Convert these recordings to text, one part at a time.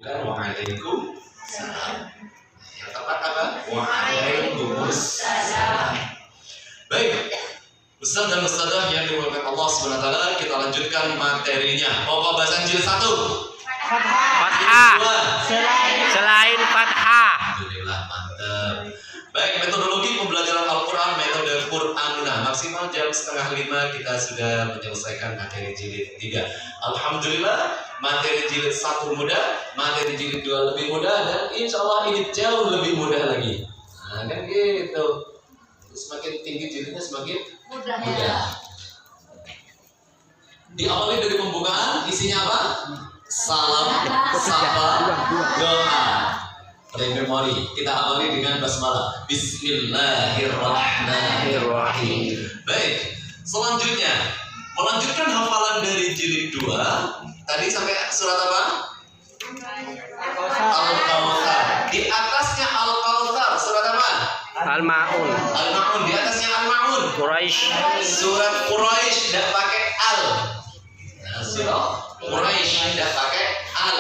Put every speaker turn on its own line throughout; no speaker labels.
bukan waalaikumsalam. Yang tepat apa? Waalaikumsalam. Baik, Ustaz dan Ustazah yang dimuliakan Allah Subhanahu wa taala, kita lanjutkan materinya. Pokok bahasa jilid 1.
Fathah. Selain fathah.
Alhamdulillah, mantap. Baik, metodologi pembelajaran Al-Quran, metode Quranuna. Maksimal jam 4:30 kita sudah menyelesaikan materi jilid 3. Alhamdulillah, materi jilid 1 mudah, materi jilid 2 lebih mudah, dan insya Allah ini jauh lebih mudah lagi. Nah, kan gitu. Semakin tinggi jilidnya semakin mudah. Diawali dari pembukaan, isinya apa? Salam, sapa, doa. Memori. Kita awali dengan basmalah. Bismillahirrahmanirrahim. Baik, selanjutnya melanjutkan hafalan dari jilid 2. Tadi sampai surat apa? Al-Kautsar. Di atasnya Al-Kautsar surat apa?
Al-Ma'un.
Al-Ma'un. Di atasnya Al-Ma'un.
Quraisy.
Surat Quraisy tidak pakai al. Nah, surat Quraisy tidak pakai al.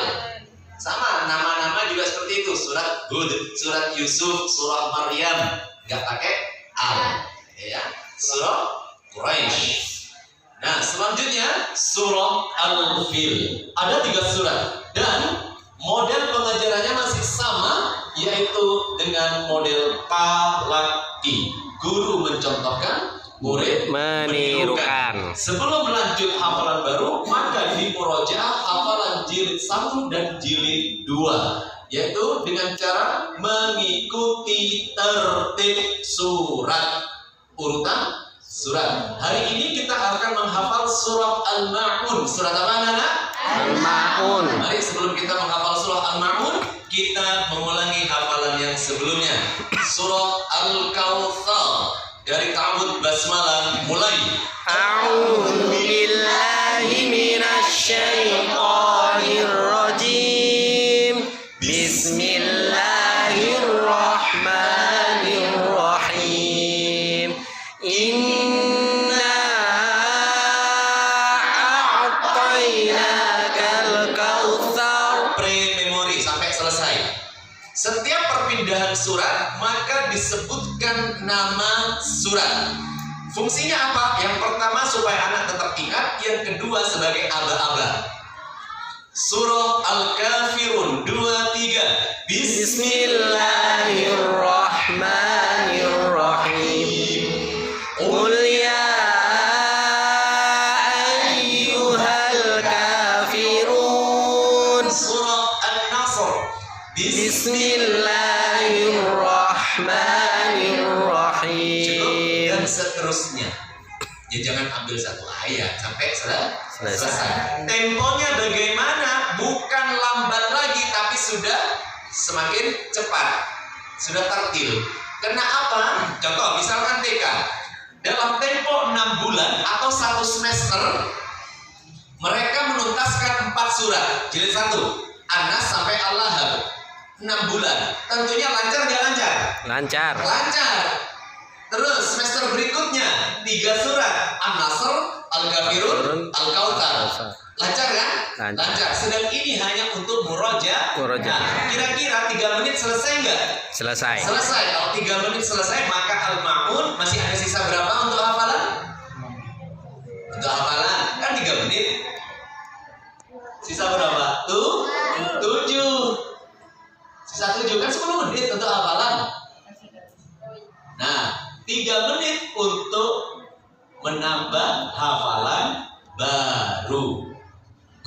Sama, nama-nama juga seperti itu. Surat Hud, surat Yusuf, surat Maryam nggak pakai al, ya. Surat Quraisy. Nah, selanjutnya surat Al-Fil. Ada 3 surat dan model pengajarannya masih sama, yaitu dengan model talaqi. Guru mencontohkan, murid menirukan. Sebelum lanjut hafalan baru, maka dimurojaah hafalan jilid 1 dan jilid 2, yaitu dengan cara mengikuti tertib surat, urutan surat. Hari ini kita akan menghafal surat Al-Ma'un. Surat apa, anak?
Al-Ma'un.
Mari sebelum kita menghafal surat Al-Ma'un, kita mengulangi hafalan yang sebelumnya. Surat Al-Kautsar. Dari ta'awudz basmalah mulai.
A'udzu billahi minasy syaithanir rajim. Bismillahirrahmanirrahim. Inna a'tainakal kautsar.
Pre-memori sampai selesai. Setiap perpindahan surat maka disebutkan nama surat. Fungsinya apa? Yang pertama supaya anak tetap ingat, yang kedua sebagai aba-aba. Surah Al-Kafirun 2-3.
Bismillahirrahmanirrahim. Qul ya ayyuhal kafirun.
Surah An-Nasr.
Bismillahirrahmanirrahim.
Dan seterusnya. Ya jangan ambil satu ayat sampai selesai. Temponya bagaimana? Bukan lambat lagi, tapi sudah semakin cepat. Sudah tartil. Karena apa? Contoh, misalkan TK. Dalam tempo 6 bulan atau 1 semester, mereka menuntaskan 4 surat. Jilid 1, An-Nas sampai Al-Lahab. 6 bulan. Tentunya lancar nggak lancar?
Lancar.
Lancar. Terus semester berikutnya 3 surat, An-Nasr, Al-Kafirun, Al-Kautsar. Lancar kan? Lancar. Sedang ini hanya untuk murojaah. Nah, kira-kira 3 menit selesai nggak?
Selesai.
Selesai. Kalau 3 menit selesai, maka Al-Ma'un masih ada sisa berapa untuk hafalan? Untuk hafalan kan 3 menit. Sisa berapa? 7. Sisa 7 kan 10 menit untuk hafalan. Nah, 3 menit untuk menambah hafalan baru.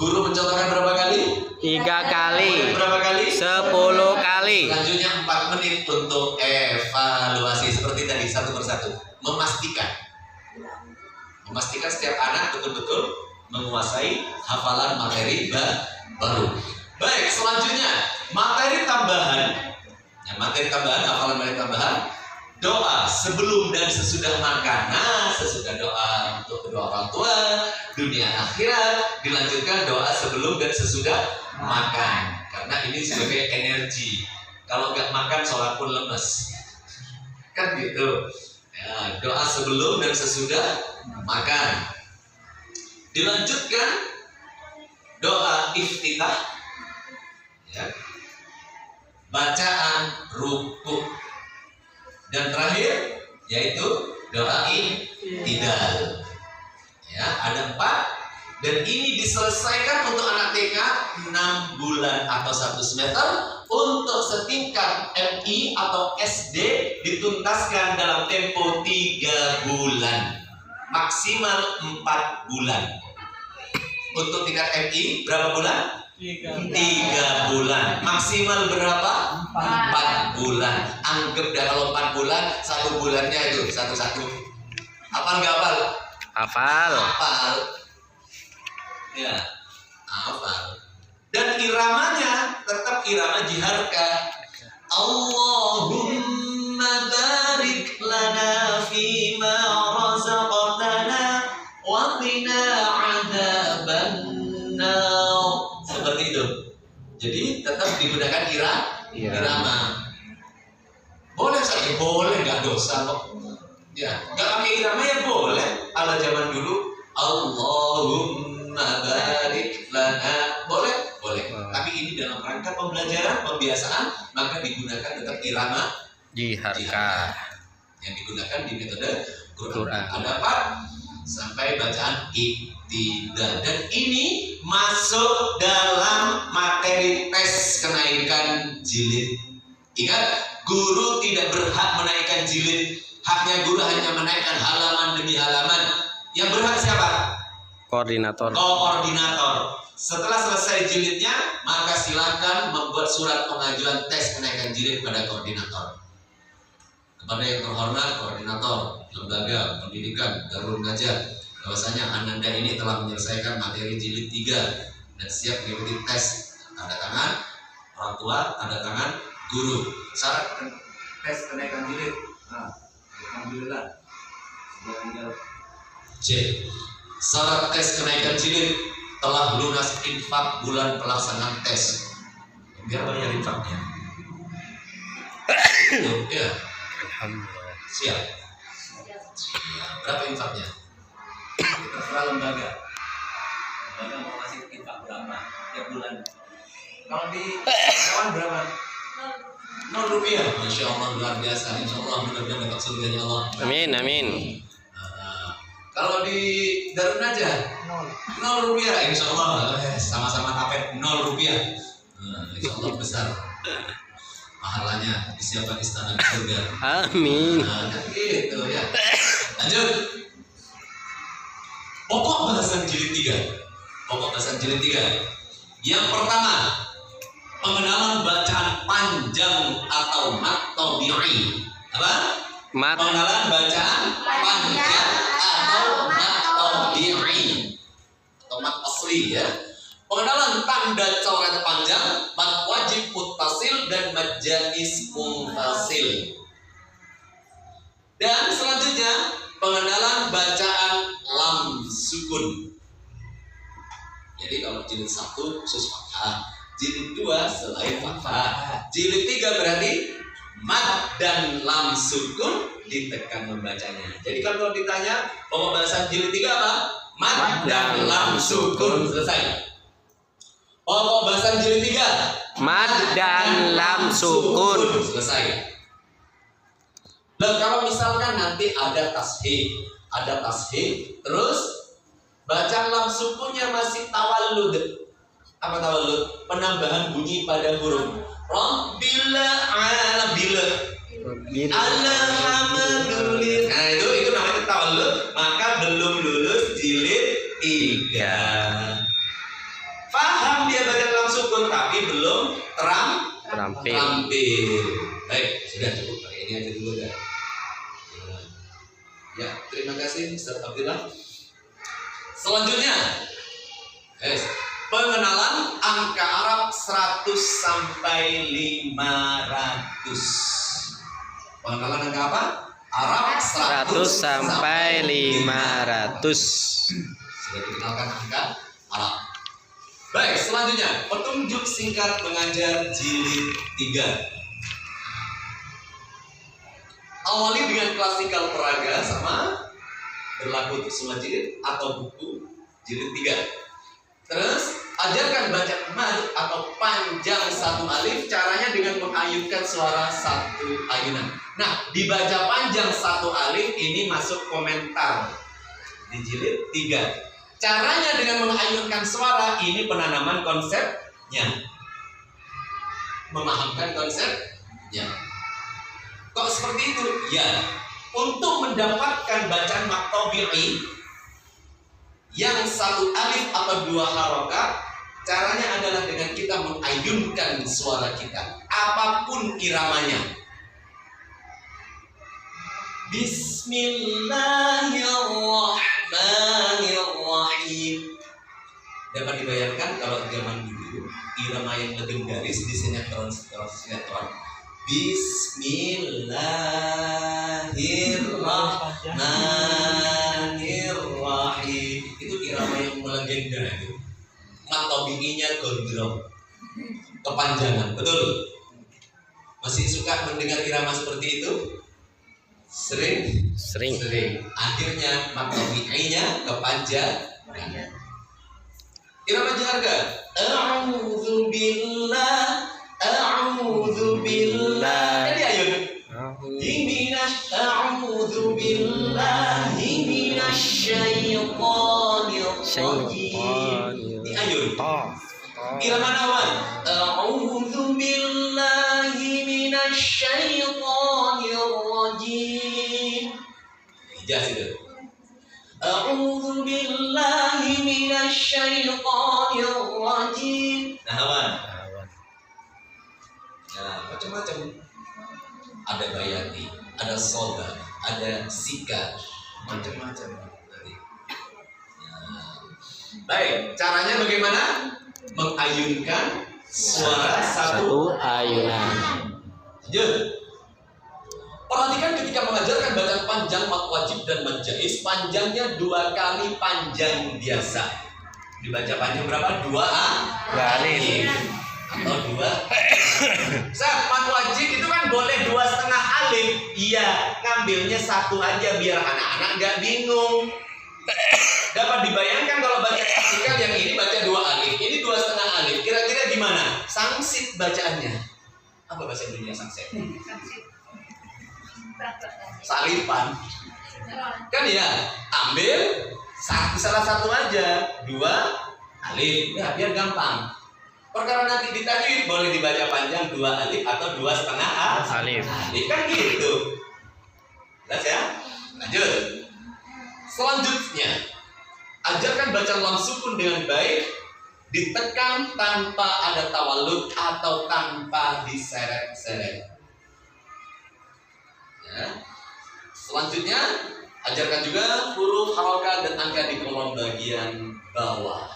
Guru mencontohkan berapa kali?
3 kali.
Berapa kali?
10 kali.
Selanjutnya 4 menit untuk evaluasi seperti tadi, satu persatu. Memastikan setiap anak betul-betul menguasai hafalan materi baru. Baik, selanjutnya materi tambahan. Ya, materi tambahan, hafalan materi tambahan. Doa sebelum dan sesudah makan. Nah, sesudah doa untuk kedua orang tua, dunia akhirat, dilanjutkan doa sebelum dan sesudah makan. Karena ini sebagai energi. Kalau nggak makan, sholat pun lemes. Kan gitu. Ya, doa sebelum dan sesudah makan. Dilanjutkan doa iftitah. Ya. Bacaan rukuk. Dan terakhir yaitu doa i'tidal. Ya, ada 4. Dan ini diselesaikan untuk anak TK 6 bulan atau 1 semester. Untuk setingkat MI atau SD dituntaskan dalam tempo 3 bulan, maksimal 4 bulan. Untuk tingkat MI berapa bulan? 3 bulan. Maksimal berapa? 4 bulan. Anggap dah kalau 4 bulan, 1 bulannya itu satu-satu. Hafal nggak hafal?
Hafal.
Hafal. Ya, hafal. Dan iramanya tetap irama jiharka. Allahumma barik lana fima razaqtana wa qina adzabannar. Seperti itu. Jadi tetap digunakan irama. Boleh saja, boleh, nggak dosa kok. Ya, nggak pakai irama ya boleh. Ala zaman dulu, Allahumma barik lana, boleh. Tapi ini dalam rangka pembelajaran, pembiasaan, maka digunakan tetap irama
Jiharka.
yang digunakan di metode Quran.
Quran.
Ada 4 sampai bacaan i'tidal. Dan ini masuk dalam materi tes kenaikan jilid. Ingat, guru tidak berhak menaikkan jilid. Haknya guru hanya menaikkan halaman demi halaman. Yang berhak siapa?
Koordinator.
Koordinator. Setelah selesai jilidnya, maka silakan membuat surat pengajuan tes kenaikan jilid pada koordinator. Kepada yang terhormat koordinator lembaga pendidikan Darul Najah, bahwasanya Ananda ini telah menyelesaikan materi jilid 3 dan siap mengikuti tes. Tanda tangan orang tua, tanda tangan guru. Syarat tes kenaikan jilid. Nah, alhamdulillah. Sudah tinggal C. Syarat tes kenaikan jilid telah lunas infak bulan pelaksanaan tes. Biar bayar infaknya. Ya.
Alhamdulillah.
Siap. Ya, berapa infaknya? Terserah lembaga. Lembaga mau ngasih infak berapa tiap bulan? Kalau di kawan berapa? 0 rupiah. Masya Allah, luar biasa. Insya Allah mudah-mudahan dapat surganya Allah.
Amin, amin.
Kalau di Darun Najah 0 rupiah, insya Allah sama-sama tapet 0 rupiah. Insya Allah besar pahalanya, disiapkan istana di surga.
Amin.
Gitu ya. Lanjut. Pokok bahasan jilid 3. Pokok bahasan jilid 3. Yang pertama, pengenalan bacaan panjang atau mat tabi'i. Apa?
Mat.
Pengenalan bacaan panjang atau mat tabi'i atau mat asli ya. Pengenalan tanda coret panjang, mat wajib muttasil dan mat jaiz munfasil. Dan selanjutnya pengenalan bacaan lam sukun. Jadi kalau jilid 1 khusus fathah, jilid 2 selain fathah, jilid 3 berarti mat dan lam sukun ditekan membacanya. Jadi kalau ditanya pokok bahasan jilid 3 apa? Mat dan lam sukun. Selesai. Pokok bahasan jilid 3
Mat dan lam sukun.
Selesai. Dan kalau misalkan nanti ada tashih, terus bacaan lam sukunnya masih tawallud. Apa tawallud? Penambahan bunyi pada huruf. Rabbila alabila. Alhamdulillah. Nah itu namanya tawallud. Maka belum lulus jilid 3. Paham dia baca lam sukun tapi belum terampil. Baik, sudah cukup. Pakai ini aja dulu dah. Ya, terima kasih Ustaz Abdillah. Selanjutnya, pengenalan angka Arab 100 sampai 500. Pengenalan angka apa? Arab
100 sampai 500.
Sudah dikenalkan angka Arab. Baik, selanjutnya petunjuk singkat mengajar jilid 3. Awali dengan klasikal peraga sama berlaku untuk semua jilid atau buku jilid 3. Terus Ajarkan baca mad atau panjang satu alif, caranya dengan mengayunkan suara satu ayunan. Nah, dibaca panjang satu alif ini masuk komentar di jilid 3. Caranya dengan mengayunkan suara ini penanaman konsepnya. Memahamkan konsepnya. Kok seperti itu? Ya, untuk mendapatkan bacaan maktabi'i yang satu alif atau 2 harokat, caranya adalah dengan kita mengayunkan suara kita, apapun iramanya. Bismillahirrahmanirrahim. Dapat dibayangkan kalau zaman dulu irama yang legendaris di sinetron. Bismillahirrahmanirrahim. Itu irama yang melegenda itu. Maktabi'inya gondrong, kepanjangan, betul? Masih suka mendengar irama seperti itu? Sering. Akhirnya maktabi'inya kepanjangan. Irama jaharga. A'udzu billah. Jadi ayun. A'udzu billahi minasyaitonir rajim. Ini ayun. Irama nawan. A'udzu billahi minasyaitonir rajim. Ijaz itu. A'udzu billahi minasyaitonir rajim. Nawan. Nah, macam-macam. Ada bayati, ada soda, ada sika, macam-macam. Baik, caranya bagaimana? Mengayunkan suara satu ayunan. Lanjut. Perhatikan ketika mengajarkan bacaan panjang mad wajib dan mad jaiz, panjangnya 2 kali panjang biasa. Dibaca panjang berapa? 2 alif atau 2. Mad wajib itu kan boleh 2,5 alif. Iya, ngambilnya 1 aja biar anak-anak nggak bingung. Dapat dibayangkan kalau baca klasikal yang ini baca 2 alif, ini 2,5 alif. Kira-kira gimana? Sangsit bacaannya. Apa bahasa Indonesia sangsit? Salipan. Kan ya, ambil salah satu aja, 2 alif. Ya, biar gampang. Perkara nanti ditajwid boleh dibaca panjang 2 alif atau 2,5 alif. Kan gitu. Jelas ya? Lanjut. Selanjutnya, ajarkan baca lam sukun dengan baik, ditekan tanpa ada tawalud atau tanpa diseret-seret. Ya. Selanjutnya, ajarkan juga huruf harokat dan angka di kolom bagian bawah.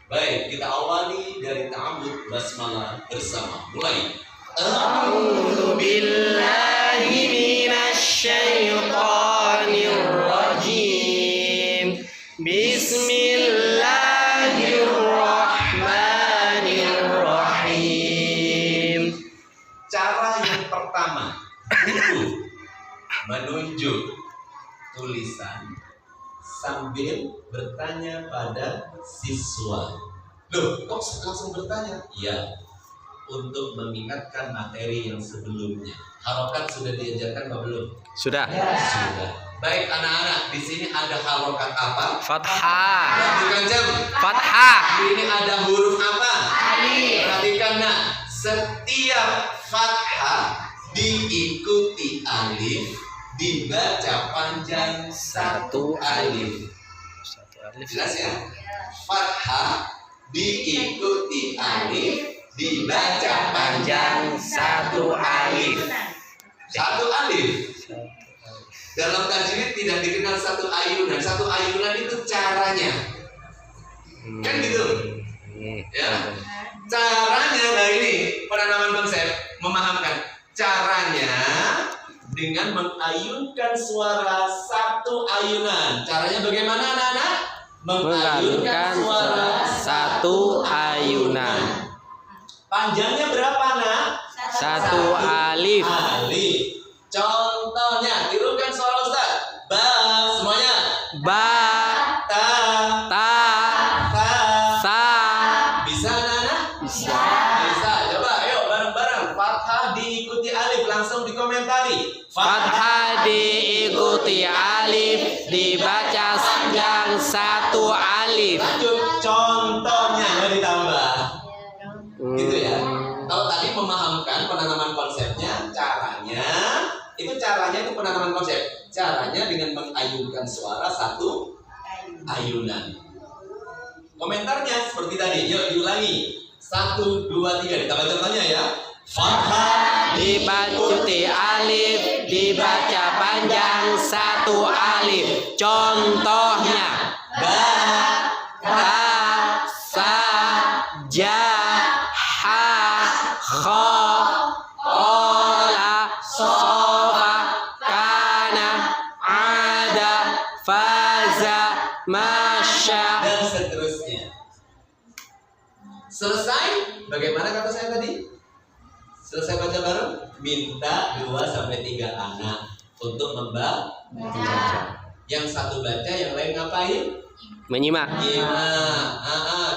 Baik, kita awali dari ta'awudz basmalah bersama. Mulai. A'udzu billahi minasyaitonir rajim. Bismillahirrahmanirrahim. Cara yang pertama, menunjuk tulisan sambil bertanya pada siswa. Loh, kok langsung bertanya? Iya, untuk mengingatkan materi yang sebelumnya. Harokat sudah diajarkan atau belum?
Sudah.
Sudah. Baik anak-anak, di sini ada harokat apa?
Fathah.
Bukan jam.
Fathah.
Ini ada huruf apa?
Alif.
Perhatikan nak, setiap fathah diikuti alif, dibaca panjang 1 alif. Jelas ya? Fathah diikuti alif, dibaca panjang 1 alif. 1 alif. Dalam tajwid tidak dikenal 1 ayunan. 1 ayunan itu caranya. Kan gitu? Ya. Caranya, nah ini penanaman konsep, memahamkan. Caranya dengan mengayunkan suara 1 ayunan. Caranya bagaimana anak-anak? Mengayunkan suara 1 ayunan. Panjangnya berapa nak?
1 alif.
Alif. Contohnya, tirukan suara Ustaz. Ba, semuanya.
Ba,
Ta,
ta,
ta.
sa,
Bisa dikomentari.
Fathah diikuti alif, dibaca panjang 1 alif.
Lanjut, contohnya ya ditambah. Gitu ya. Kalau tadi memahamkan penanaman konsepnya, caranya itu penanaman konsep. Caranya dengan mengayunkan suara 1 ayunan. Komentarnya seperti tadi. Yuk diulangi. 1, 2, 3. Ditambah contohnya ya. Fathah
Dibacuti alif, dibaca panjang 1 alif. Contohnya
ba
ta, sa, ja, ha, kha, qala, sofa, kana, ada, faza, masya.
dan seterusnya. Selesai? Bagaimana kata saya tadi? Selesai baca bareng? Minta 2-3 anak untuk membaca. Yang satu baca, yang lain ngapain?
Menyimak.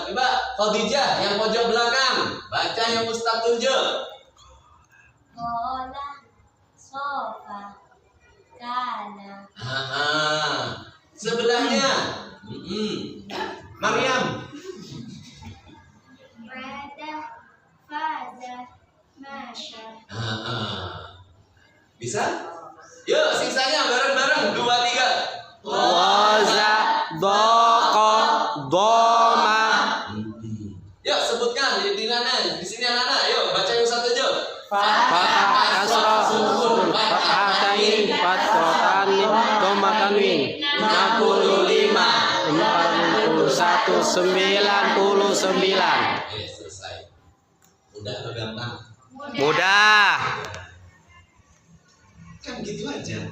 Coba Khadijah yang pojok belakang, baca yang Ustaz tunjuk.
Kola, sofa, kana.
Sebelahnya, Maryam.
Rada, faza, masya.
Bisa? Yuk, sisanya bareng-bareng 2, 3.
Waza, doko, doma.
Yuk sebutkan di mana? Di sini anak-anak. Yuk baca yang satu aja.
Fathah kasroh sukun fathah tain fathah tanwin doma tanwin 65 41 99.
Selesai. Udah atau gampang?
Mudah.
Kan gitu aja.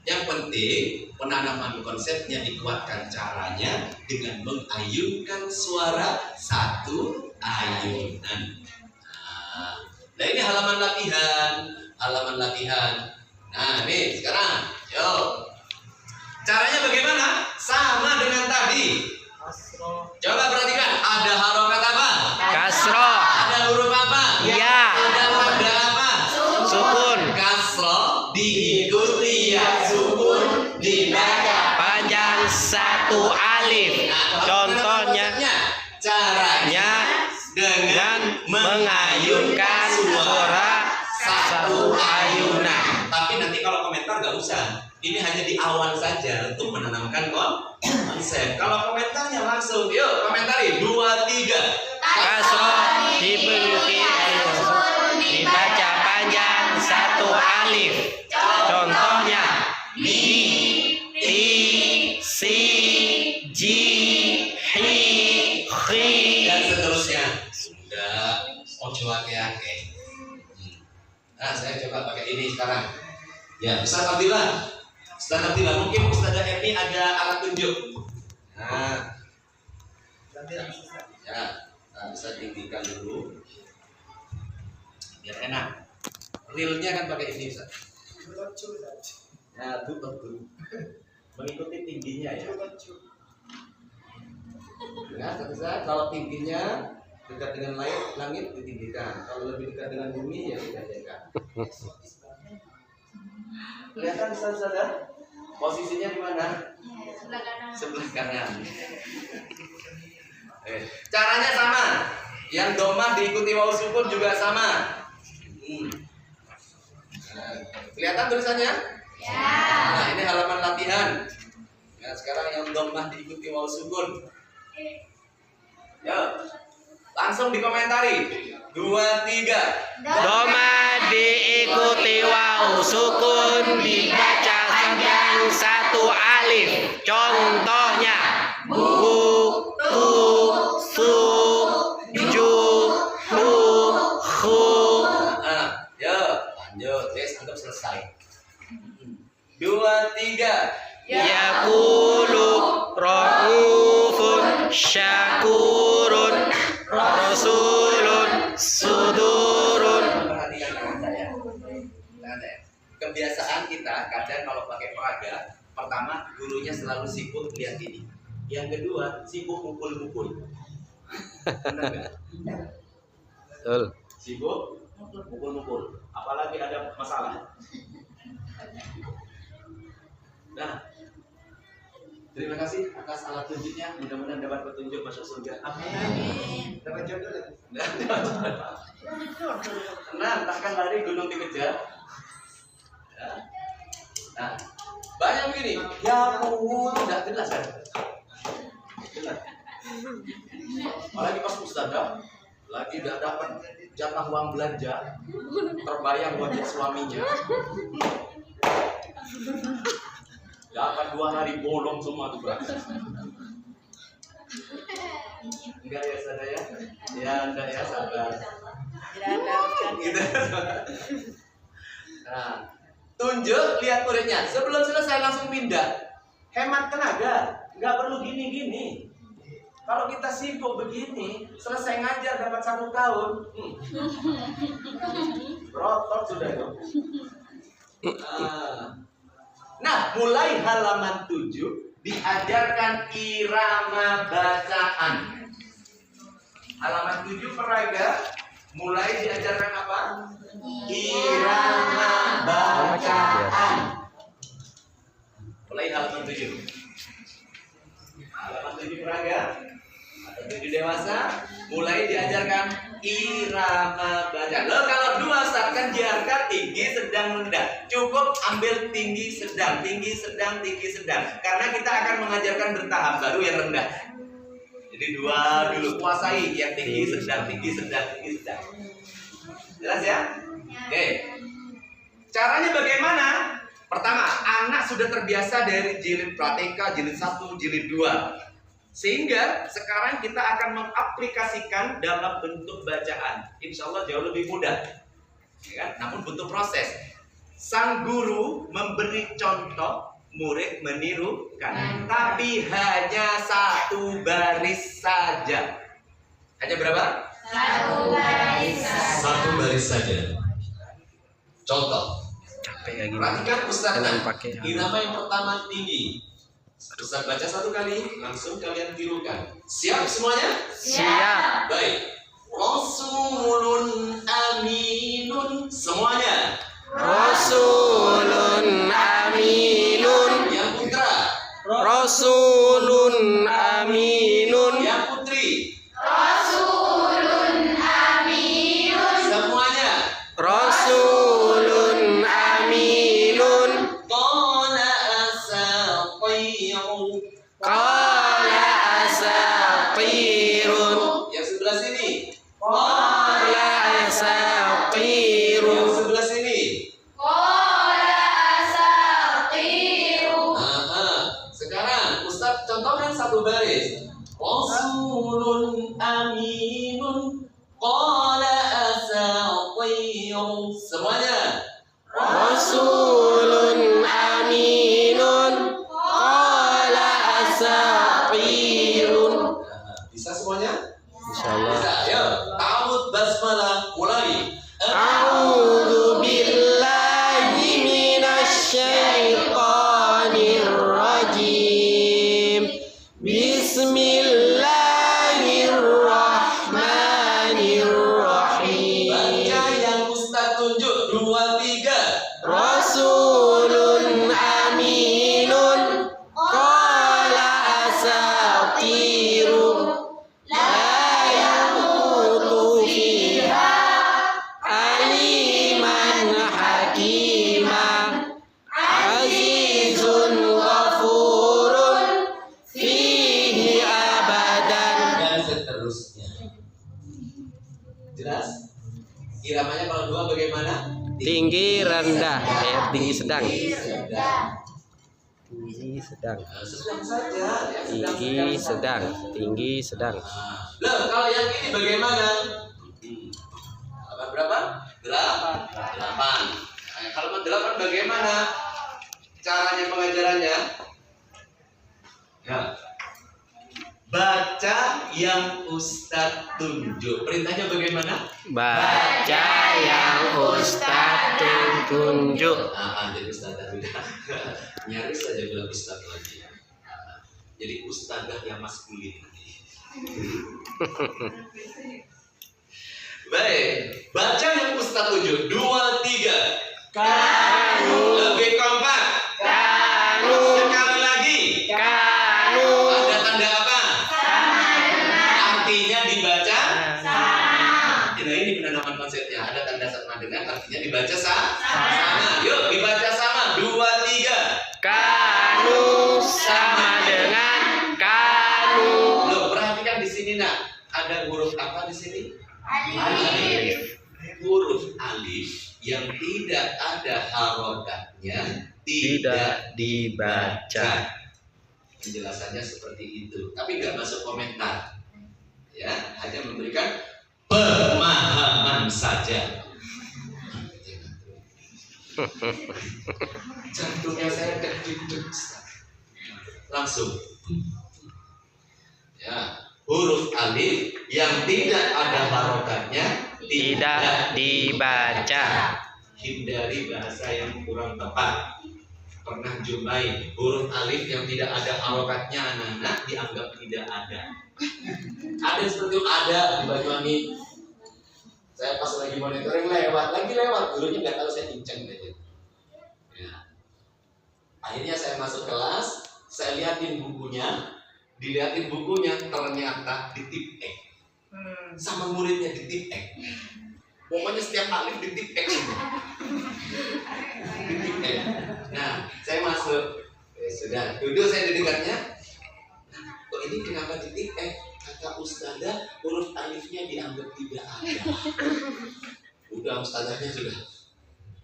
Yang penting penanaman konsepnya dikuatkan, caranya dengan mengayunkan suara 1 ayunan. Nah ini halaman latihan. Nah nih sekarang, yuk. Caranya bagaimana? Sama dengan tadi. Coba perhatikan, ada harokat apa?
Kasroh,
Ada huruf apa?
ya,
Ada tanda apa?
sukun,
Kasroh diikuti ya sukun dibaca.
panjang 1 alif. Contohnya
caranya dengan
mengayunkan suara 1 ayunan.
Tapi nanti kalau komentar nggak usah. Ini hanya di awal saja untuk menanamkan konsep. Kalau komentarnya langsung, yuk komentari 2, 3.
Kasroh diikuti alif, dibaca panjang 1 alif. Contohnya bi, ti, si, ji, hi, khi.
Dan seterusnya. Sudah, ojo ake-ake. Nah, saya coba pakai ini sekarang. Ya, Ustaz Abdillah. Mungkin Ustaz Epi ada alat tunjuk. Nah, ya, bisa tinggikan dulu. Biar enak. Realnya kan pakai ini, Ustaz. Ya, tutup dulu. Mengikuti tingginya ya. Ya, Ustaz, kalau tingginya dekat dengan langit ditinggikan. Kalau lebih dekat dengan bumi ya ditinggikan. Kelihatan Ustaz ya? Posisinya di mana?
Sebelah kanan.
Sebelah kanan. Caranya sama. Yang domah diikuti wawu sukun juga sama. Kelihatan tulisannya?
Ya.
Nah, ini halaman latihan. Nah, sekarang yang domah diikuti wawu sukun. Yo, langsung dikomentari. 2, 3.
Doma diikuti wawu sukun dibaca panjang 1 alif. Contohnya bu, tu, su, ju, hu, hu.
Yo, lanjut. Yes, anggap selesai. 2, 3.
Yaqulu raufun syakurun rasulun sudurun.
Perhatikan tangan saya. Kebiasaan kita kadang kalau pakai peraga, pertama gurunya selalu sibuk lihat ini. Yang kedua sibuk mukul-mukul. Benar nggak?
Betul.
Sibuk Mukul-mukul. Apalagi ada masalah. Nah, terima kasih atas alat tunjuknya. Mudah-mudahan dapat petunjuk masuk surga. Amin. Dapat jodoh lagi. Tenang, takkan lari gunung dikejar. Ya. Nah, banyak begini. Ya pun tidak jelas kan? Jelas. Apalagi pas Ustazah lagi tidak dapat jatah uang belanja, terbayang wajah suaminya. Dapat 2 hari bolong semua tuh Pak. Enggak ya saudara ya? Ya enggak ya sabar. Gitu. Nah, tunjuk lihat muridnya. Sebelum selesai langsung pindah. Hemat tenaga. Enggak perlu gini-gini. Kalau kita sibuk begini, selesai ngajar dapat 1 tahun. Rotot sudah itu. Nah, mulai halaman 7 diajarkan irama bacaan. Halaman 7 peraga mulai diajarkan apa? Irama bacaan. Mulai halaman 7. Halaman 7 peraga atau 7 dewasa mulai diajarkan irama bacaan. Loh, kalau 2 Ustaz kan diajarkan tinggi, sedang, rendah. Cukup ambil tinggi, sedang, tinggi, sedang, tinggi, sedang. Karena kita akan mengajarkan bertahap, baru yang rendah. Jadi 2 dulu, kuasai yang tinggi, sedang, tinggi, sedang, tinggi, sedang. Jelas ya? Oke. Caranya bagaimana? Pertama, anak sudah terbiasa dari jilid pratika, jilid 1, jilid 2. Sehingga sekarang kita akan mengaplikasikan dalam bentuk bacaan. Insya Allah jauh lebih mudah. Ya kan? Namun butuh proses. Sang guru memberi contoh, murid menirukan. Tapi hanya 1 baris saja. Hanya berapa?
1 baris saja.
1 baris saja. Contoh. Perhatikan Ustaz. Irama yang pertama tinggi. Ustaz baca 1 kali, langsung kalian tirukan. Siap semuanya?
Siap.
Baik. Rasulun aminun. Semuanya.
Rasulun aminun.
Yang putra.
Rasulun aminun.
Yang putri.
Rasulun aminun.
Semuanya.
Rasulun aminun.
Qala asatiru.
Qala asatirun.
Yang sebelah sini.
Qala asatirun.
Yang sebelah sini.
Qala asatiru.
Sekarang Ustaz contohkan 1 baris. Rasulun aminun. Qala asatiru. Semuanya.
Rasulun aminun. Qala asatirun.
Bisa semuanya?
Insyaallah.
Bisa. Ayo, ta'awud basmalah mulai.
A'udzu billahi minasyaitonir rajim. Bismillahirrahmanirrahim.
Baca yang Ustaz tunjuk 2, 3.
Rasulun aminun. Qala asatirun. La yamutu fiha aliman hakima. Azizun ghafurun fihi abadan.
Dan seterusnya. Jelas? Iramanya kalau 2 bagaimana?
Tinggi rendah, tinggi sedang.
Sedang.
Tinggi sedang.
Sedang saja. Ya,
Tinggi sedang, tinggi sedang.
Loh, kalau yang ini bagaimana? Apa berapa? 8. Nah, kalau 8 bagaimana caranya pengajarannya? Ya. Baca yang Ustadz tunjuk. Perintahnya bagaimana?
Baca yang Ustadz tunjuk.
Jadi Ustadz nyaris saja bilang Ustadz lagi. Jadi Ustadzah yang maskulin. Baik, baca yang Ustaz tunjuk. 2, 3.
Kanu.
Lebih kompak.
Kanu.
Sekali lagi.
Kanu.
Ada tanda apa? Artinya dibaca. Nah, ini penanaman konsepnya. Ada tanda sama dengan, artinya dibaca sama. Yuk, dibaca sama. 2, 3.
Kanu sama dengan kanu.
Loh, perhatikan di sini nak. Ada huruf apa di sini?
Alif.
Huruf alif yang tidak ada harokatnya
Tidak dibaca.
Penjelasannya seperti itu, tapi nggak masuk komentar. Ya, hanya memberikan pemahaman saja. Jantungnya saya deg-deg. Langsung. Ya, huruf alif yang tidak ada harokatnya
Tidak dibaca.
Hindari bahasa yang kurang tepat. Pernah jumpai huruf alif yang tidak ada harokatnya anak-anak dianggap tidak ada. Ada seperti itu, ada di Banyuwangi. Saya pas lagi monitoring lagi lewat, gurunya nggak tahu saya inceng aja. Ya. Akhirnya saya masuk kelas, saya liatin bukunya, ternyata ditip X. Sama muridnya ditip X. Pokoknya setiap alif ditip X semua. Ditip X. Nah, saya masuk, sudah duduk saya di dekatnya. Kok ini kenapa ditip X? Kata ustazah, huruf alifnya dianggap tidak ada. Udah ustazahnya sudah,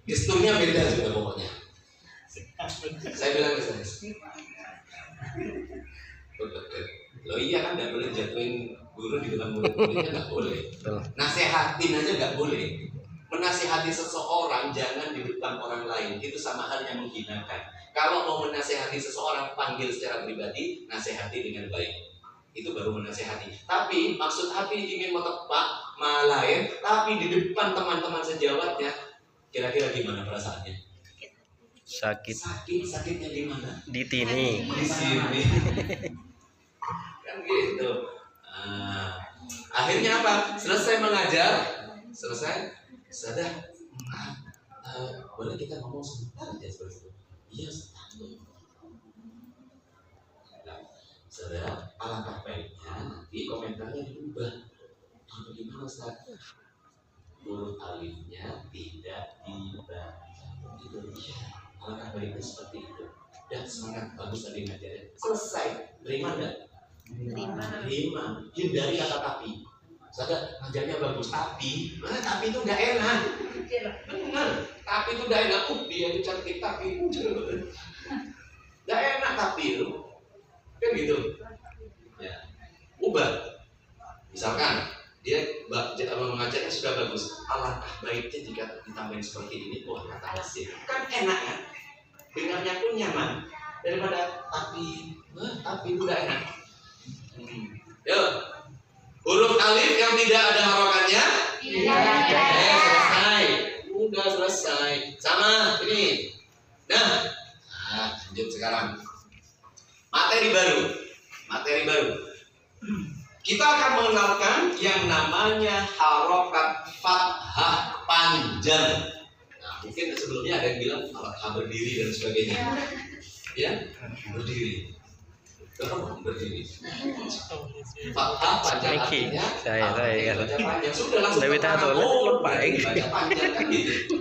gesturnya beda sudah pokoknya. Saya bilang ke saya, loh iya kan nggak boleh jatuhin guru di depan murid-muridnya, nggak boleh. Nasehatin aja nggak boleh. Menasehati seseorang jangan di depan orang lain, itu sama halnya menghinakan. Kalau mau menasehati seseorang, panggil secara pribadi, nasehati dengan baik. Itu baru menasehati. Tapi maksud hati ingin menepak malahin, tapi di depan teman-teman sejawatnya, kira-kira gimana perasaannya? Sakitnya di mana?
Di sini.
Di sini. Kan gitu. Akhirnya apa? Selesai mengajar, sudah. Boleh kita ngomong sebentar aja seperti itu? Iya, Saudara, alangkah baiknya nanti komentarnya diubah. Bagaimana Ustaz? Huruf alifnya tidak dibaca. Itu iya. Alangkah baiknya seperti itu. Dan semangat bagus tadi ngajarnya. Selesai. Terima enggak? Terima. Hindari kata tapi. Saudara, ngajarnya bagus. Tapi itu enggak enak. Benar. Tapi itu enggak enak. Dia itu cantik tapi enggak enak tapi itu. Kan gitu. Ya. Ubah. Misalkan dia mengajarnya sudah bagus. Alangkah baiknya jika ditambahin seperti ini. Wah, kata asik. Kan enak kan? Dengarnya pun nyaman. Daripada tapi itu udah enak. Yuk. Huruf alif yang tidak ada harokatnya. Selesai. Udah selesai. Sama ini. Nah, lanjut sekarang. Materi baru. Kita akan mengenalkan yang namanya harokat fathah panjang. Nah, mungkin sebelumnya ada yang bilang fathah berdiri dan sebagainya. Ya, berdiri. Berdiri. Fathah panjang artinya
saya
baca panjang. Sudah langsung baca panjang kan gitu.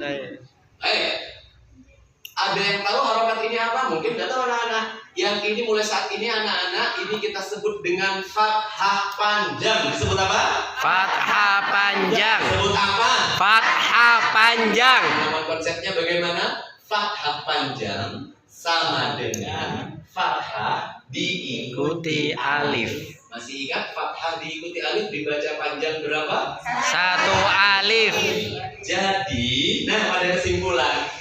Ada yang tahu harokat ini apa? Mungkin nggak tahu anak-anak. Yang ini mulai saat ini anak-anak ini kita sebut dengan fathah panjang. Disebut apa?
Fathah panjang.
Sebut apa?
Fathah panjang.
Nama konsepnya bagaimana? Fathah panjang sama dengan fathah diikuti
alif.
Masih ingat fathah diikuti alif dibaca panjang berapa?
1 alif.
Jadi, nah pada kesimpulan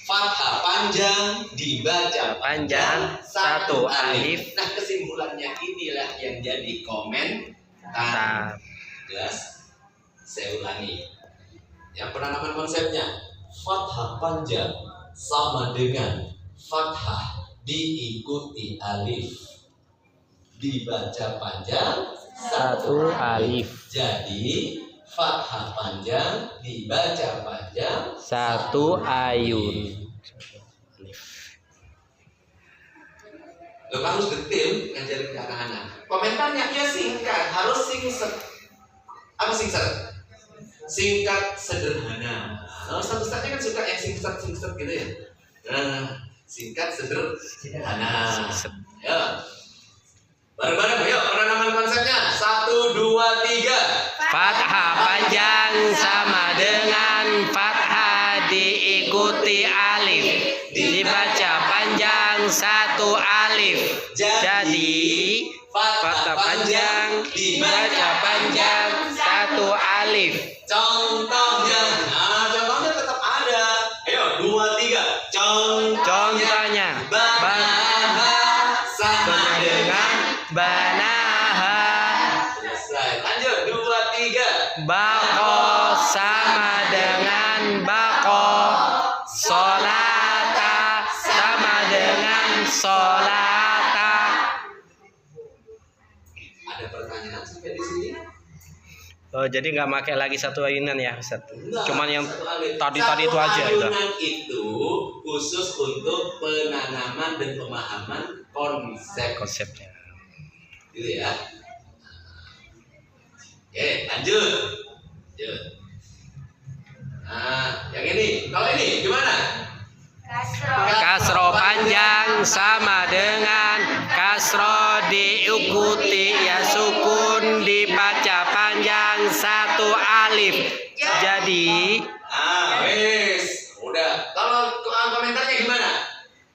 fathah panjang dibaca panjang 1 alif. Nah kesimpulannya inilah yang jadi komentar. Jelas? Saya ulangi. Yang penanaman konsepnya fathah panjang sama dengan fathah diikuti alif dibaca panjang
1 alif.
Jadi fathah panjang, dibaca panjang,
1 ayun.
Lo harus detail ngajarin ke anak-anak. Komentarnya ya singkat, harus singset. Apa singset? Singkat sederhana. Nah, ustaz-ustaznya kan suka yang singset gitu ya. Nah, singkat sederhana. Ya. Bareng-bareng, yuk penanaman konsepnya. 1, 2, 3.
Fathah panjang sama dengan fathah diikuti alif. Dibaca panjang 1 alif. Jadi fathah panjang dibaca panjang 1 alif.
Contohnya, nah contohnya tetap ada. Ayo 2, 3.
Contohnya
Banaha sama dengan
banaha.
selesai. Lanjut 2, 3.
Bako sama dengan bako. Solata sama dengan solata.
Ada pertanyaan sampai di sini?
Oh, jadi nggak pakai lagi 1 ayunan ya, Ustaz?
Enggak,
Cuman yang
satu alif.
tadi itu
Satu
aja gitu.
ayunan itu khusus untuk penanaman dan pemahaman
Konsepnya.
gitu ya. Oke, lanjut. Nah, yang ini, kalau ini gimana?
Kasro panjang sama dengan kasro diikuti ya sukun dibaca panjang 1 alif. Jadi
Wes, udah. Kalau komentarnya gimana?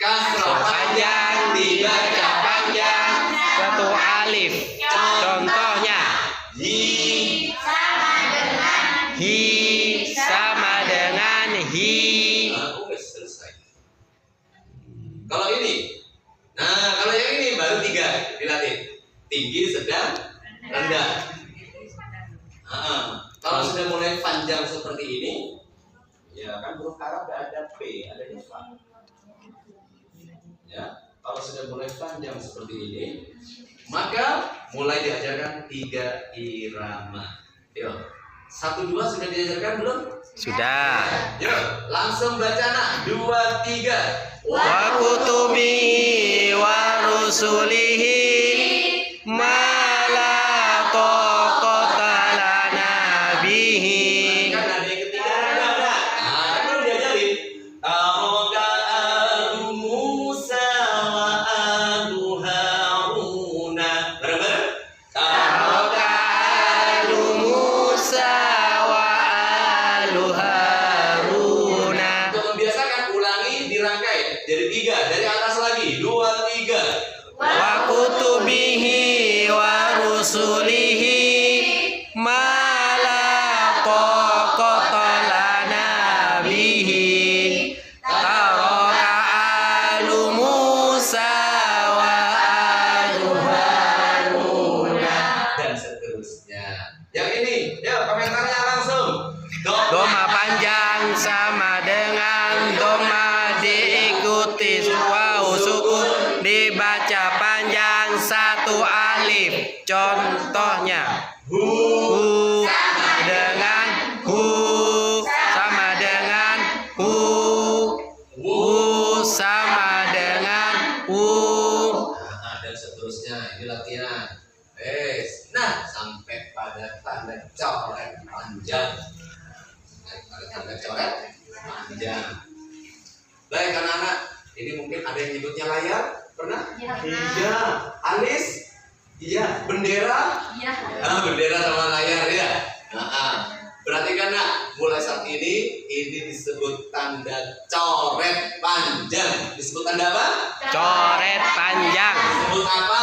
Kasroh panjang dibaca panjang
1 alif. Contohnya
hi
sama dengan hi.
Udah selesai. Kalau ini, nah kalau yang ini baru 3 dilatih. Tinggi, sedang, rendah. Kalau sudah mulai panjang seperti ini, ya kan huruf Arab ada P, ada Fa. Ya, kalau sudah mulai panjang seperti ini, maka mulai diajarkan 3 irama. Yuk, 1, 2 sudah diajarkan belum?
Sudah.
Yuk, langsung baca nak. 2, 3.
Wa kutubihi wa rusulihi mala taqata lana bihi.
Kan ada yang ketiga ada. Nah, kan belum diajarin. Taroka alu Musa wa alu Haruna. Bareng-bareng.
Taroka alu Musa wa alu Haruna.
Untuk membiasakan ulangi dirangkai jadi 3 dari atas lagi. 2, 3.
Wa kutubihi wa rusulihi mala taqata lana bihi. Taroka alu Musa wa alu Haruna.
Dan seterusnya. Yang ini, yuk komentarnya langsung.
Doma panjang sama dengan doma diikuti wawu sukun dibaca panjang 1 alif. Contohnya hu dengan hu sama dengan hu. Hu sama dengan hu.
Nah, dan seterusnya. Ini latihan. Nah, sampai pada tanda coret panjang. Pada tanda coret panjang. Baik anak-anak, ini mungkin ada yang nyebutnya layar, pernah? Iya. Alis? Iya. Bendera? Bendera sama layar ya. Berarti kan nak, mulai saat ini disebut tanda coret panjang. Disebut tanda apa?
Coret panjang.
Disebut apa?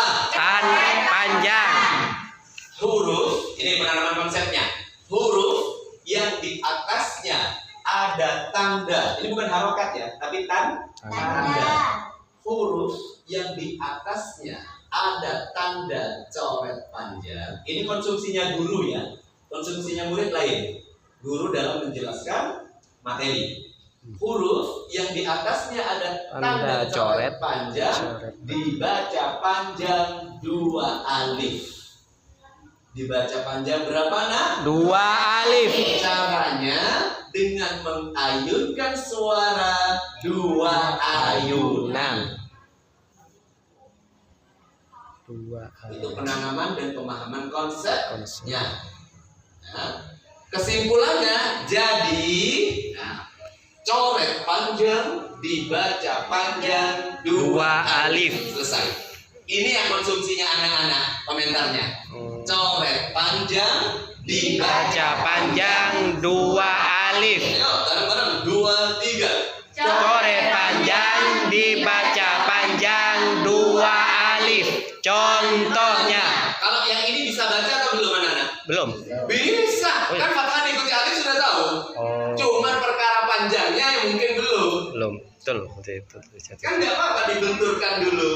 Panjang.
Huruf, ini penanaman konsepnya. Huruf yang di atasnya ada tanda. Ini bukan harokat ya, tapi tanda. Huruf yang di atasnya ada tanda coret panjang. Ini konsumsinya guru ya. Konsumsinya murid lain. Guru dalam menjelaskan materi. Huruf yang di atasnya ada tanda coret panjang dibaca panjang 2 alif. dibaca panjang berapa nak?
2 alif.
Caranya dengan mengayunkan suara 2 ayunan.
2
Itu
alif.
penanaman dan pemahaman konsepnya.
Konsep.
Nah, kesimpulannya jadi, nah, coret panjang dibaca panjang 2
alif.
Selesai. Ini yang konsumsinya anak-anak komentarnya. Coret panjang dibaca
Baca panjang 2 alif.
Ayo bareng-bareng 2, 3.
Coret panjang dibaca panjang 2 alif. Contohnya.
Kalau yang ini bisa baca atau belum anak-anak?
Belum.
Bisa.
Oh, iya.
Kan fathah diikuti alif sudah tahu.
Oh.
Cuman perkara panjangnya yang mungkin belum.
Belum. Betul. Betul.
Kan nggak apa-apa dibenturkan dulu.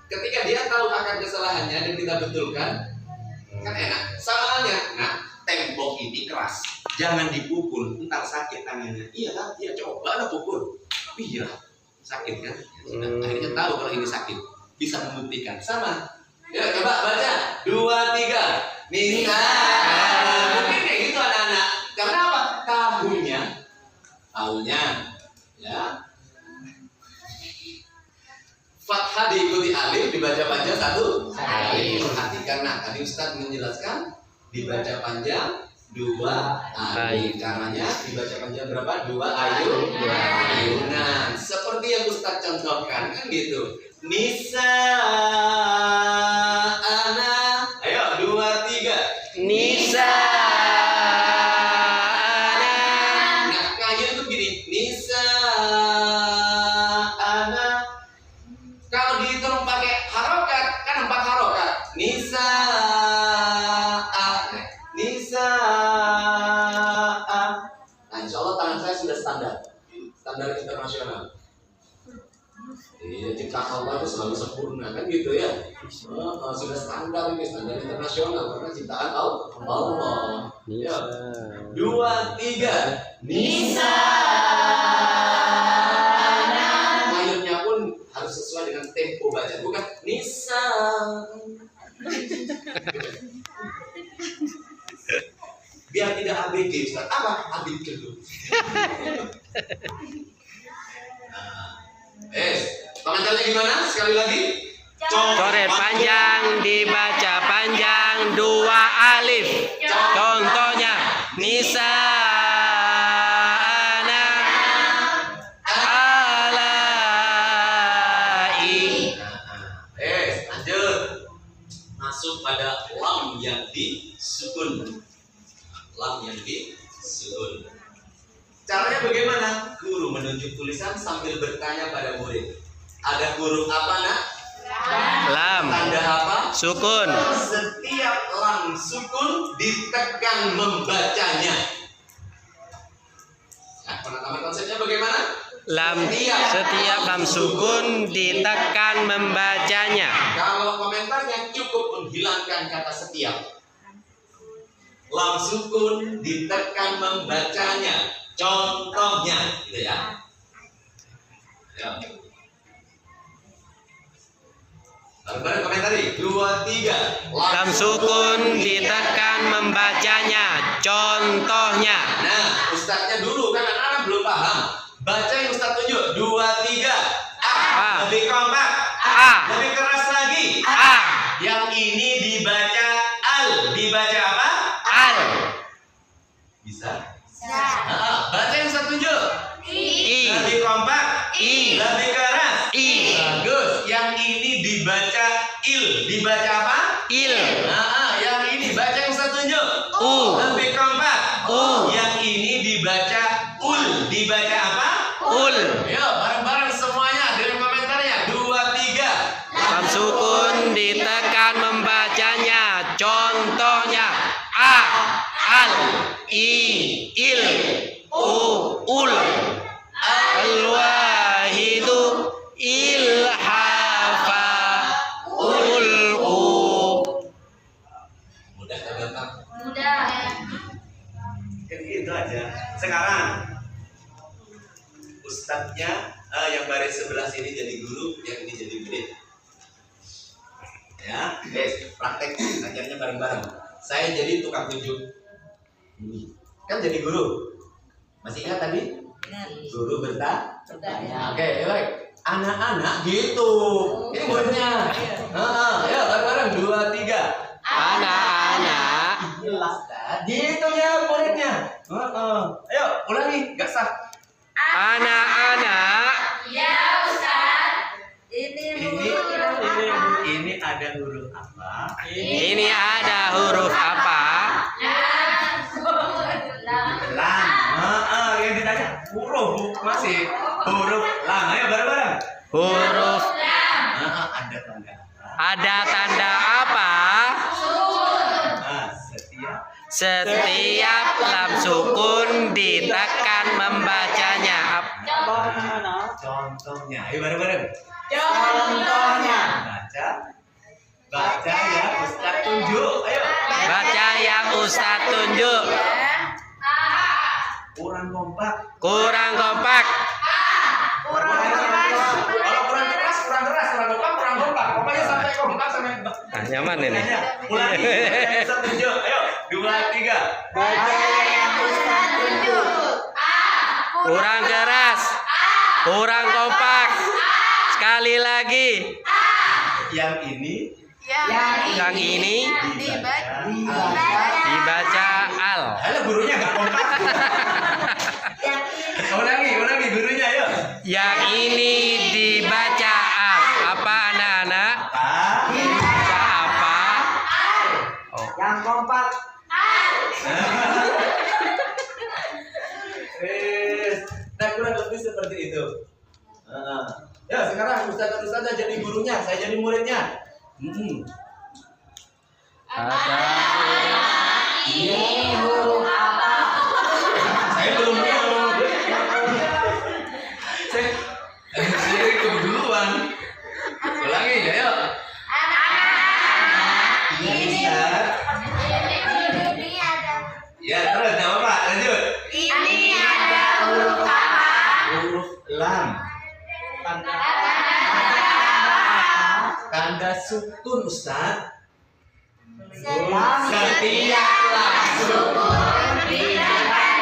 Ketika dia tahu akan kesalahannya dan kita betulkan, kan enak. Sama halnya, nah tembok ini keras, jangan dipukul, ntar sakit tangannya. Iya kan? Iya coba lah pukul. Iya sakit kan? Ya, sudah. Akhirnya tahu kalau ini sakit, bisa membuktikan. Sama. Ya coba baca 2, 3. Nisa. Mungkin kayak gitu anak-anak. Karena apa? Tahunya, ya. Fathah diikuti alif, dibaca panjang 1 alif. Perhatikan, nah tadi Ustadz menjelaskan dibaca panjang 2 alif. Caranya dibaca panjang berapa? 2 ayunan. Seperti yang Ustadz contohkan kan gitu. Nisa ana. Ayo 2, 3.
Nisa.
Nah kayu itu gini. Nisa ana. Kalau dihitung pakai harokat kan 4 harokat. Nisa Nisa. Nah insya Allah tangan saya sudah standar internasional. Iya, ciptaan Allah itu selalu sempurna kan gitu ya. Sudah standar ini, standar internasional karena ciptaan Allah. Ya. 2, 3. Nisa. Ayatnya pun harus sesuai dengan tempo baca, bukan Nisa. Biar tidak ABG, Ustaz. Apa? ABG dulu. Komentarnya gimana? Sekali lagi.
Coret panjang dibaca panjang 2 alif. Contohnya Nisa ana alai.
Lanjut. Masuk pada lam yang disukun. Lam yang disukun. Caranya bagaimana? Guru menunjuk tulisan sambil bertanya pada murid. Ada huruf apa nak?
Lam.
Tanda apa?
Sukun.
Setiap lam sukun ditekan membacanya. Nah, penataman konsepnya bagaimana?
Lam. Setiap lam sukun ditekan membacanya.
Kalau komentarnya cukup menghilangkan kata setiap. Lam sukun ditekan membacanya. Contohnya, gitu ya. Ya. Bareng-bareng komentari. 2, 3.
Lam sukun ditekan membacanya. Contohnya.
Nah, ustadznya dulu kan anak-anak belum paham. Baca yang ustadz tunjuk. 2, 3.
A.
Lebih kompak.
A.
Lebih keras lagi.
A.
Yang ini dibaca al. Dibaca apa?
Al.
Bisa? Baca yang ustadz tunjuk.
I.
Lebih kompak.
I.
Lebih keras.
I.
Bagus. Yang ini dibaca il. Dibaca apa?
Il.
Yang ini baca yang ustadz tunjuk.
U.
Lebih kompak.
U.
Yang ini dibaca ul. Dibaca apa?
Ul.
Ayo bareng-bareng semuanya dengan komentarnya. 2, 3.
Lam sukun ditekan membacanya. Contohnya A. Al. I. Il. U. Ul. Al-wahidu ilhafa ulku.
Mudah dan gampang.
Mudah.
Kan gitu aja. Sekarang ustadznya yang baris sebelah sini jadi guru, yang ini jadi murid. Ya, praktek ngajarnya bareng-bareng. Saya jadi tukang tunjuk. Kan jadi guru. Masih ingat tadi? Guru bertanya. Oke, baik. Anak-anak gitu. Ini muridnya. Ayo bareng-bareng 2, 3.
Anak-anak.
Gitu ya muridnya. Ayo ulangi, gak sah.
Anak-anak.
Ya Ustaz.
Ini ada huruf apa?
Ini ada huruf apa?
Lam. Yang ditanya huruf masih huruf lam. Ayo bareng-bareng.
Huruf.
Ada tanda apa?
Ada tanda apa? Setiap lam sukun ditekan membacanya.
Contohnya. Ayo bareng-bareng.
Contohnya.
Baca ya Ustaz tunjuk. Ayo.
Baca yang Ustaz tunjuk.
Kurang kompak.
Kurang kompak.
Kalau kurang keras, kurang kompak. Pokoknya sampai kompak sampai.
Nah, nyaman ini.
Ulangi. Ustaz tunjuk. Ayo 2, 3.
Baca yang Ustaz tunjuk.
Kurang keras. Kurang kompak. Sekali lagi.
Yang ini
Yang ini dibaca al.
halo gurunya nggak kompak. Ulangi gurunya ayo.
Yang ini dibaca al. Apa anak-anak? Dibaca apa? Oh.
Yang kompak.
Nah kurang lebih seperti itu. Ya sekarang Ustaz jadi gurunya, saya jadi muridnya.
Ada.
Ini huruf apa?
Saya belum tahu. Saya ikut duluan. Ulangi ayo.
Ini ada.
Ya terus nama Pak lanjut.
Ini ada huruf apa?
Huruf lam. Tanda sukun Ustaz. Setiap lam sukun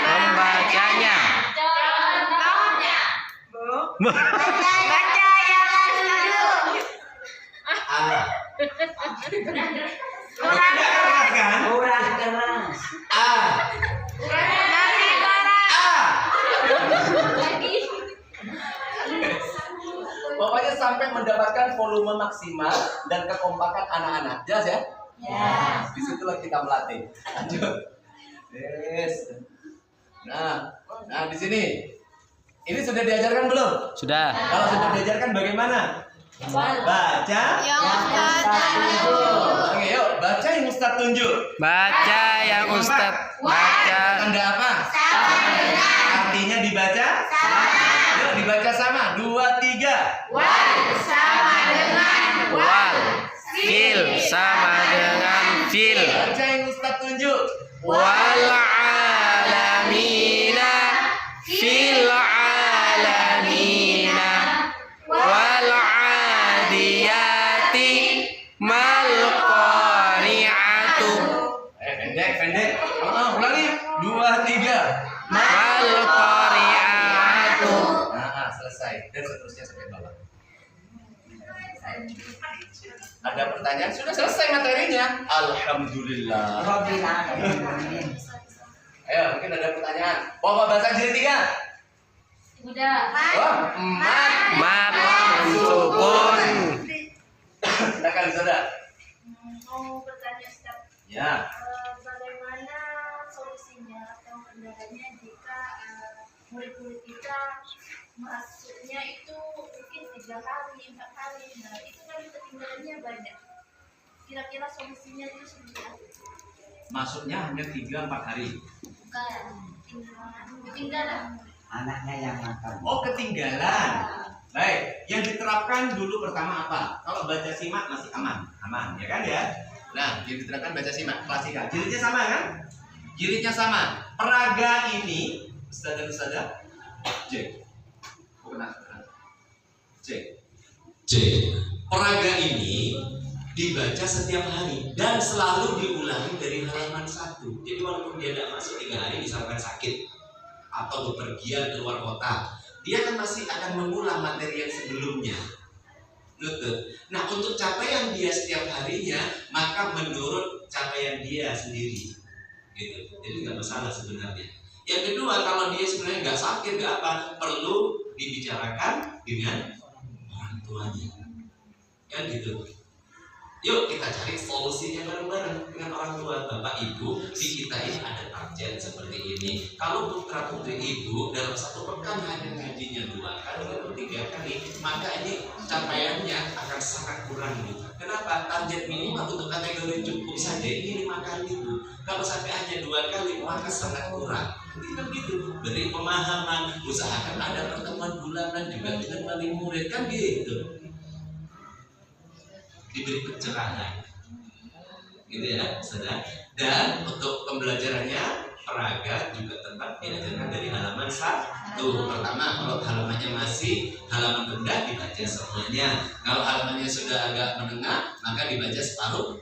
Membacanya.
Baca yang Ustaz
Kurang keras kan?
kurang keras.
Pokoknya sampai mendapatkan volume maksimal dan kekompakan anak-anak. Jelas ya?
Ya.
Disitulah kita melatih. Lanjut. Yes. Nah di sini. Ini sudah diajarkan belum?
Sudah.
Kalau sudah diajarkan bagaimana? Baca. Oke, yuk baca yang Ustaz tunjuk.
Baca yang Ustaz baca.
Tanda apa? Artinya dibaca? Yuk dibaca sama. 2, 3.
Wal. Fil sama dengan fil.
Baca yang Ustaz tunjuk.
Wal alamina fil alamina wal adiyati mal qari'atu
Pendek. Ulangi. 2, 3.
mal qari'atu.
Nah, selesai. Dan seterusnya sampai bawah. Ada pertanyaan? Sudah selesai materinya. Alhamdulillah. Ayo, mungkin ada pertanyaan. Pokok bahasa jilid 3.
Udah.
Mat sukun.
Silakan saudara.
Mau bertanya Ustaz,
Ya.
bagaimana solusinya atau kendalanya jika murid-murid kita masuknya itu mungkin 3 hari, 4 hari, nah itu kan ketinggalannya banyak. Kira-kira solusinya itu seperti apa?
Masuknya hanya 3-4 hari.
Bukan, ketinggalan.
Anaknya yang makan.
Oh, ketinggalan. Baik, yang diterapkan dulu pertama apa? Kalau baca simak masih aman, ya kan ya? Nah, yang diterapkan baca simak klasika. Jilidnya sama kan? Jilidnya sama. Peraga ini, Ustaz dan Ustazah, J. J. Peraga ini dibaca setiap hari dan selalu diulangi dari halaman 1. Jadi walaupun dia tidak masuk 3 hari, misalkan sakit atau bepergian keluar kota, dia kan masih akan mengulang materi yang sebelumnya. Nah, untuk capaian dia setiap harinya, maka menurut capaian dia sendiri, gitu. Jadi nggak masalah sebenarnya. Yang kedua, kalau dia sebenarnya nggak sakit, nggak apa, perlu dibicarakan dengan orang tuanya, kan gitu. Yuk kita cari solusinya bareng-bareng dengan orang tua. Bapak ibu, di kita ini ada target seperti ini. Kalau putra putri ibu dalam 1 pekan hanya ngajinya 2 kali atau 3 kali, maka ini capaiannya akan sangat kurang bu. Kenapa? Target minimal untuk kategori cukup saja ini 5 kali bu. Kalau sampai hanya 2 kali, maka sangat kurang. Kan gitu. Beri pemahaman, usahakan ada pertemuan bulanan juga dengan wali murid, kan gitu. Diberi pencerahan, gitu ya, saudara. Dan untuk pembelajarannya, peraga juga tetap diajarkan dari halaman 1. Pertama, kalau halamannya masih halaman rendah, dibaca semuanya. Kalau halamannya sudah agak menengah, maka dibaca separuh.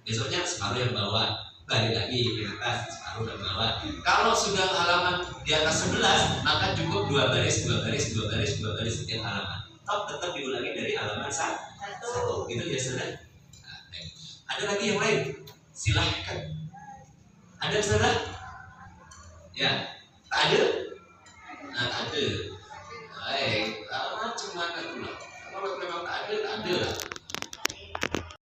Besoknya separuh yang bawah, balik lagi ke atas, separuh yang bawah. Kalau sudah halaman di atas 11, maka cukup 2 baris setiap halaman. Tetap diulangi dari halaman 1. Gitu ya saudara. Ada lagi yang lain? Silahkan. Ada saudara? Ya, tak ada?